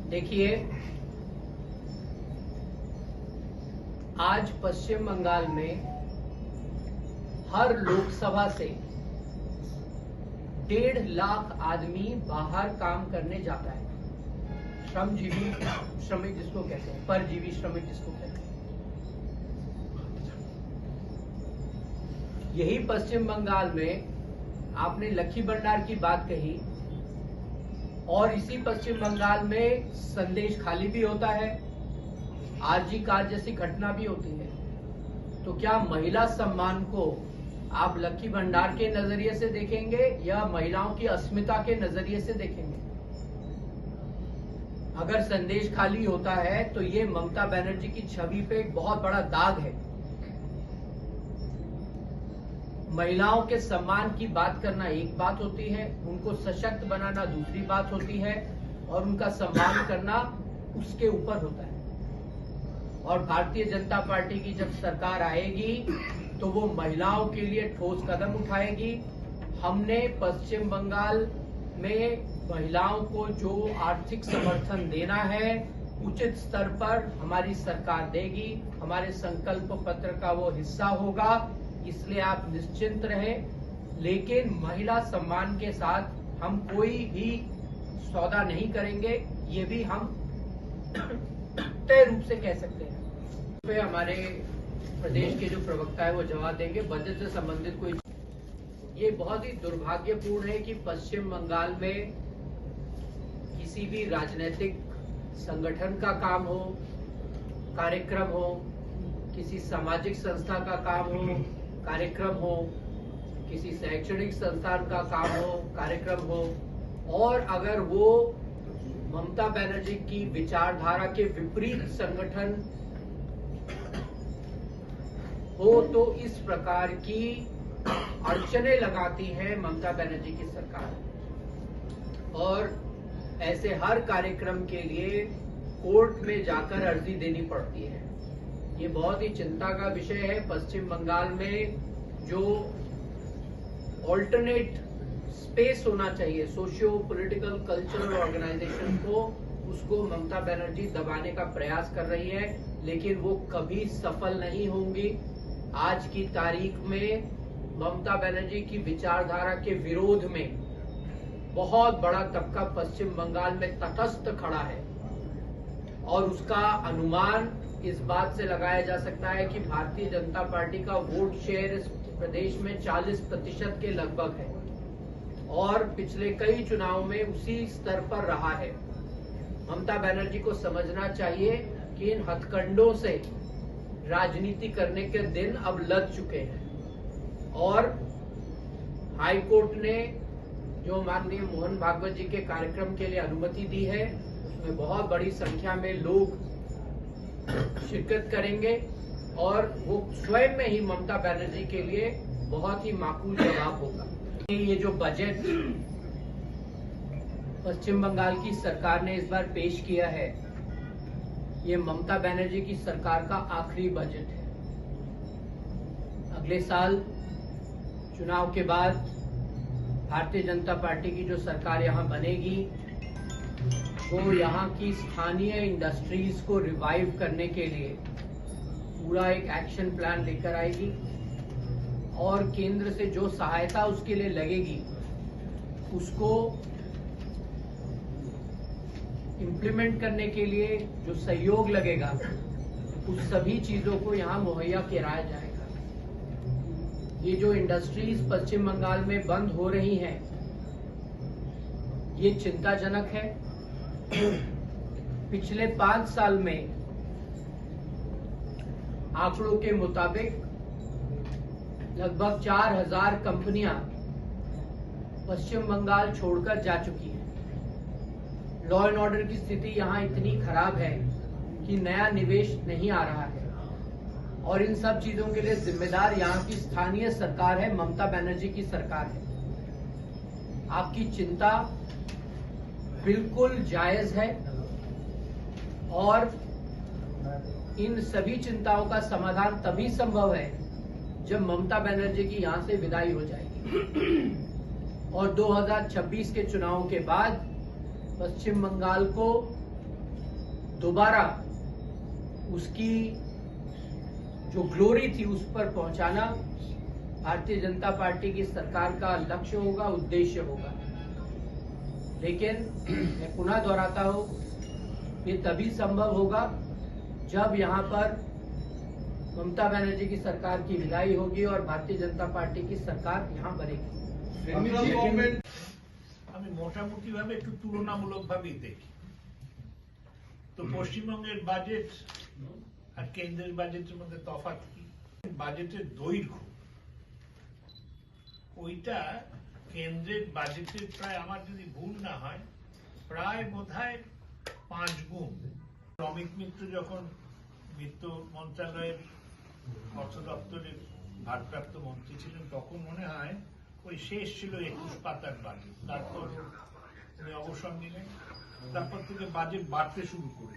देखिए, आज पश्चिम बंगाल में हर लोकसभा से 1.5 लाख आदमी बाहर काम करने जाता है। श्रमजीवी श्रमिक जिसको कहते हैं, परजीवी श्रमिक जिसको कहते हैं। यही पश्चिम बंगाल में आपने लक्की भंडार की बात कही, और इसी पश्चिम बंगाल में संदेश खाली भी होता है, आरजी कार जैसी घटना भी होती है। तो क्या महिला सम्मान को आप लक्की भंडार के नजरिए से देखेंगे या महिलाओं की अस्मिता के नजरिए से देखेंगे? अगर संदेश खाली होता है तो ये ममता बनर्जी की छवि पे एक बहुत बड़ा दाग है। महिलाओं के सम्मान की बात करना एक बात होती है, उनको सशक्त बनाना दूसरी बात होती है, और उनका सम्मान करना उसके ऊपर होता है। और भारतीय जनता पार्टी की जब सरकार आएगी तो वो महिलाओं के लिए ठोस कदम उठाएगी। हमने पश्चिम बंगाल में महिलाओं को जो आर्थिक समर्थन देना है उचित स्तर पर हमारी सरकार देगी, हमारे संकल्प पत्र का वो हिस्सा होगा, इसलिए आप निश्चिंत रहें। लेकिन महिला सम्मान के साथ हम कोई भी सौदा नहीं करेंगे, ये भी हम तय रूप से कह सकते हैं। पे हमारे प्रदेश के जो प्रवक्ता है वो जवाब देंगे। बजट से संबंधित कोई, ये बहुत ही दुर्भाग्यपूर्ण है कि पश्चिम बंगाल में किसी भी राजनीतिक संगठन का काम हो, कार्यक्रम हो, किसी सामाजिक संस्था का काम हो, कार्यक्रम हो, किसी शैक्षणिक संस्थान का काम हो, कार्यक्रम हो, और अगर वो ममता बनर्जी की विचारधारा के विपरीत संगठन हो तो इस प्रकार की अड़चने लगाती है ममता बनर्जी की सरकार। और ऐसे हर कार्यक्रम के लिए कोर्ट में जाकर अर्जी देनी पड़ती है। ये बहुत ही चिंता का विषय है। पश्चिम बंगाल में जो ऑल्टरनेट स्पेस होना चाहिए सोशियो पॉलिटिकल कल्चरल ऑर्गेनाइजेशन को, उसको ममता बनर्जी दबाने का प्रयास कर रही है, लेकिन वो कभी सफल नहीं होंगी। आज की तारीख में ममता बनर्जी की विचारधारा के विरोध में बहुत बड़ा तबका पश्चिम बंगाल में तटस्थ खड़ा है, और उसका अनुमान इस बात से लगाया जा सकता है कि भारतीय जनता पार्टी का वोट शेयर इस प्रदेश में 40% के लगभग है, और पिछले कई चुनाव में उसी स्तर पर रहा है। ममता बनर्जी को समझना चाहिए कि इन हथकंडों से राजनीति करने के दिन अब लग चुके हैं, और हाई कोर्ट ने जो माननीय मोहन भागवत जी के कार्यक्रम के लिए अनुमति दी है, उसमें बहुत बड़ी संख्या में लोग शिरकत करेंगे, और वो स्वयं में ही ममता बनर्जी के लिए बहुत ही माकूल जवाब होगा। ये जो बजट पश्चिम बंगाल की सरकार ने इस बार पेश किया है, ये ममता बनर्जी की सरकार का आखिरी बजट है। अगले साल चुनाव के बाद भारतीय जनता पार्टी की जो सरकार यहाँ बनेगी, वो यहाँ की स्थानीय इंडस्ट्रीज को रिवाइव करने के लिए पूरा एक एक्शन प्लान लेकर आएगी, और केंद्र से जो सहायता उसके लिए लगेगी उसको इम्प्लीमेंट करने के लिए जो सहयोग लगेगा उस सभी चीजों को यहाँ मुहैया कराया जाएगा। ये जो इंडस्ट्रीज पश्चिम बंगाल में बंद हो रही हैं, ये चिंताजनक है। पिछले 5 साल में आंकड़ों के मुताबिक लगभग 4000 कंपनियां पश्चिम बंगाल छोड़कर जा चुकी हैं। लॉ एंड ऑर्डर की स्थिति यहाँ इतनी खराब है कि नया निवेश नहीं आ रहा है, और इन सब चीजों के लिए जिम्मेदार यहाँ की स्थानीय सरकार है, ममता बनर्जी की सरकार है। आपकी चिंता बिल्कुल जायज है, और इन सभी चिंताओं का समाधान तभी संभव है जब ममता बनर्जी की यहाँ से विदाई हो जाएगी। और 2026 के चुनाव के बाद पश्चिम बंगाल को दोबारा उसकी जो ग्लोरी थी उस पर पहुंचाना भारतीय जनता पार्टी की सरकार का लक्ष्य होगा, उद्देश्य होगा। लेकिन मैं पुनः दोहराता हूं, ये तभी संभव होगा जब यहां पर ममता बनर्जी की सरकार की विदाई होगी और भारतीय जनता पार्टी की सरकार यहां बनेगी। আমি মোটামুটিভাবে একটু তুলনামূলকভাবেই দেখি। তো পশ্চিমবঙ্গের বাজেট আর কেন্দ্রের বাজেটের মধ্যে তফাৎ কি? বাজেটের দৈর্ঘ্য ওইটা কেন্দ্রের বাজেটের প্রায়, আমার যদি ভুল না হয়, প্রায় বোধহয় 5 গুণ। অমিত মিত্র যখন বিত্ত মন্ত্রণালয়ের অর্থ দপ্তরের ভারপ্রাপ্ত মন্ত্রী ছিলেন তখন মনে হয় ওই শেষ ছিল 21 পাতার বাজেট। তারপর উনি অবসর নিলেন, তারপর থেকে বাজেট বাড়তে শুরু করে।